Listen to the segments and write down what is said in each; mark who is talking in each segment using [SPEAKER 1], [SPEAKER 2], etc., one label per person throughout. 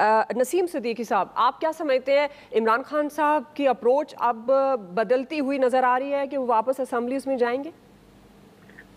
[SPEAKER 1] नसीम सिद्दीकी साहब, आप क्या समझते हैं, इमरान खान साहब की अप्रोच अब बदलती हुई नजर आ रही है कि वो वापस असेंबलीज में जाएंगे?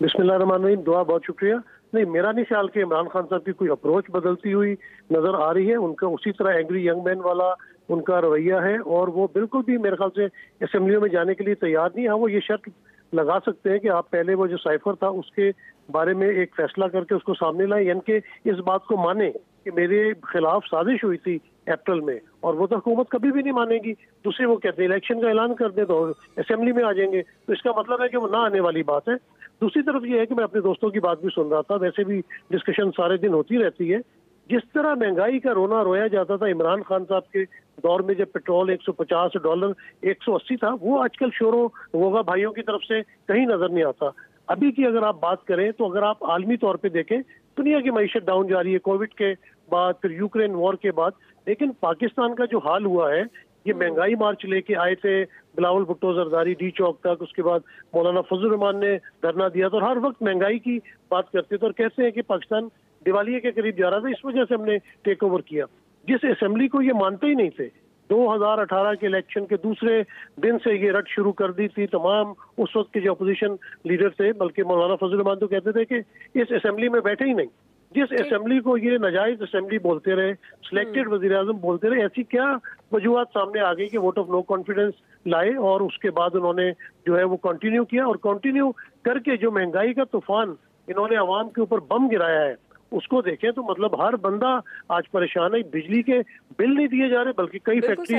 [SPEAKER 2] बिस्मिल्लाहिर्रहमानिर्रहीम, दुआ, बहुत शुक्रिया। नहीं, मेरा नहीं ख्याल कि इमरान खान साहब की कोई अप्रोच बदलती हुई नजर आ रही है। उनका उसी तरह एंग्री यंग मैन वाला उनका रवैया है और वो बिल्कुल भी मेरे ख्याल से असेंबलियों में जाने के लिए तैयार नहीं है। हाँ, वो ये शर्त लगा सकते हैं कि आप पहले वो जो साइफर था उसके बारे में एक फैसला करके उसको सामने लाए, यानी कि इस बात को माने कि मेरे खिलाफ साजिश हुई थी अप्रैल में, और वो तो हुकूमत कभी भी नहीं मानेगी। दूसरी, वो कहते हैं इलेक्शन का ऐलान कर दे तो असेंबली में आ जाएंगे, तो इसका मतलब है कि वो ना आने वाली बात है। दूसरी तरफ ये है कि मैं अपने दोस्तों की बात भी सुन रहा था, वैसे भी डिस्कशन सारे दिन होती रहती है। जिस तरह महंगाई का रोना रोया जाता था इमरान खान साहब के दौर में, जब पेट्रोल $150 $180 था, वो आजकल शोरों वोगा भाइयों की तरफ से कहीं नजर नहीं आता। अभी की अगर आप बात करें तो अगर आप आलमी तौर पे देखें, दुनिया की मईशत डाउन जा रही है कोविड के बाद, फिर यूक्रेन वॉर के बाद, लेकिन पाकिस्तान का जो हाल हुआ है, ये महंगाई मार्च लेके आए थे बिलावल भुट्टो जरदारी डी चौक तक, उसके बाद मौलाना फजल रहमान ने धरना दिया था और हर वक्त महंगाई की बात करते थे और कहते हैं कि पाकिस्तान दिवालिये के करीब जा रहा था, इस वजह से हमने टेक ओवर किया। जिस असेंबली को ये मानते ही नहीं थे, 2018 के इलेक्शन के दूसरे दिन से ये रट शुरू कर दी थी तमाम उस वक्त के जो अपोजिशन लीडर थे, बल्कि मौलाना फजल रहमान तो कहते थे कि इस असेंबली में बैठे ही नहीं। जिस असेंबली को ये नाजायज असेंबली बोलते रहे, सिलेक्टेड वजीर आजम बोलते रहे, ऐसी क्या वजूहत सामने आ गई कि वोट ऑफ नो कॉन्फिडेंस लाए और उसके बाद उन्होंने जो है वो कंटिन्यू किया, और कंटिन्यू करके जो महंगाई का तूफान इन्होंने अवाम के ऊपर बम गिराया है उसको देखें तो मतलब हर बंदा आज परेशान है। बिजली के बिल नहीं दिए जा रहे, बल्कि कई फैक्ट्री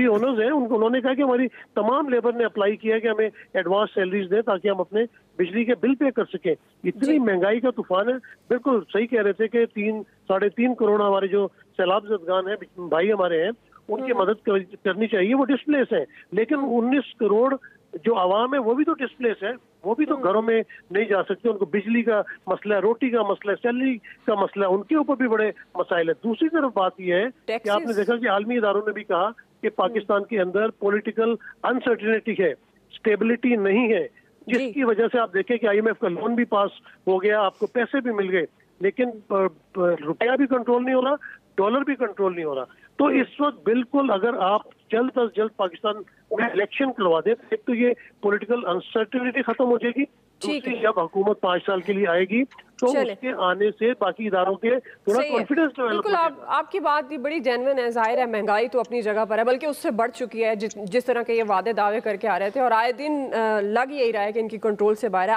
[SPEAKER 2] ओनर्स हैं, उन्होंने कहा कि हमारी तमाम लेबर ने अप्लाई किया है कि हमें एडवांस सैलरीज दें ताकि हम अपने बिजली के बिल पे कर सकें। इतनी महंगाई का तूफान है। बिल्कुल सही कह रहे थे कि 3-3.5 करोड़ हमारे जो सैलाब जदगान है भाई हमारे हैं, उनकी मदद करनी चाहिए। वो डिस्प्लेस है, लेकिन 19 करोड़ जो आवाम है वो भी तो डिस्प्लेस है, वो भी तो घरों में नहीं जा सकते। उनको बिजली का मसला है, रोटी का मसला है, सैलरी का मसला है, उनके ऊपर भी बड़े मसाइल है। दूसरी तरफ बात यह है कि आपने देखा कि आलमी इदारों ने भी कहा कि पाकिस्तान के अंदर पॉलिटिकल अनसर्टेनिटी है, स्टेबिलिटी नहीं है, जिसकी वजह से आप देखें कि IMF का लोन भी पास हो गया, आपको पैसे भी मिल गए, लेकिन रुपया भी कंट्रोल नहीं हो रहा, डॉलर भी कंट्रोल नहीं हो रहा। तो इस वक्त बिल्कुल अगर आप जल्द अज जल्द पाकिस्तान में इलेक्शन करवा दे, एक तो ये पॉलिटिकल अनसर्टेनिटी खत्म हो जाएगी, दूसरी जब हुकूमत 5 साल के लिए आएगी तो उसके आने से बाकी इदारों के थोड़ा कॉन्फिडेंस डेवलप
[SPEAKER 1] बिल्कुल आपकी बात भी बड़ी जेन्युइन है। जाहिर है महंगाई तो अपनी जगह पर है, बल्कि उससे बढ़ चुकी है। जिस तरह के ये वादे दावे करके आ रहे थे और आए दिन लग यही रहा है कि इनकी कंट्रोल से बाहर है।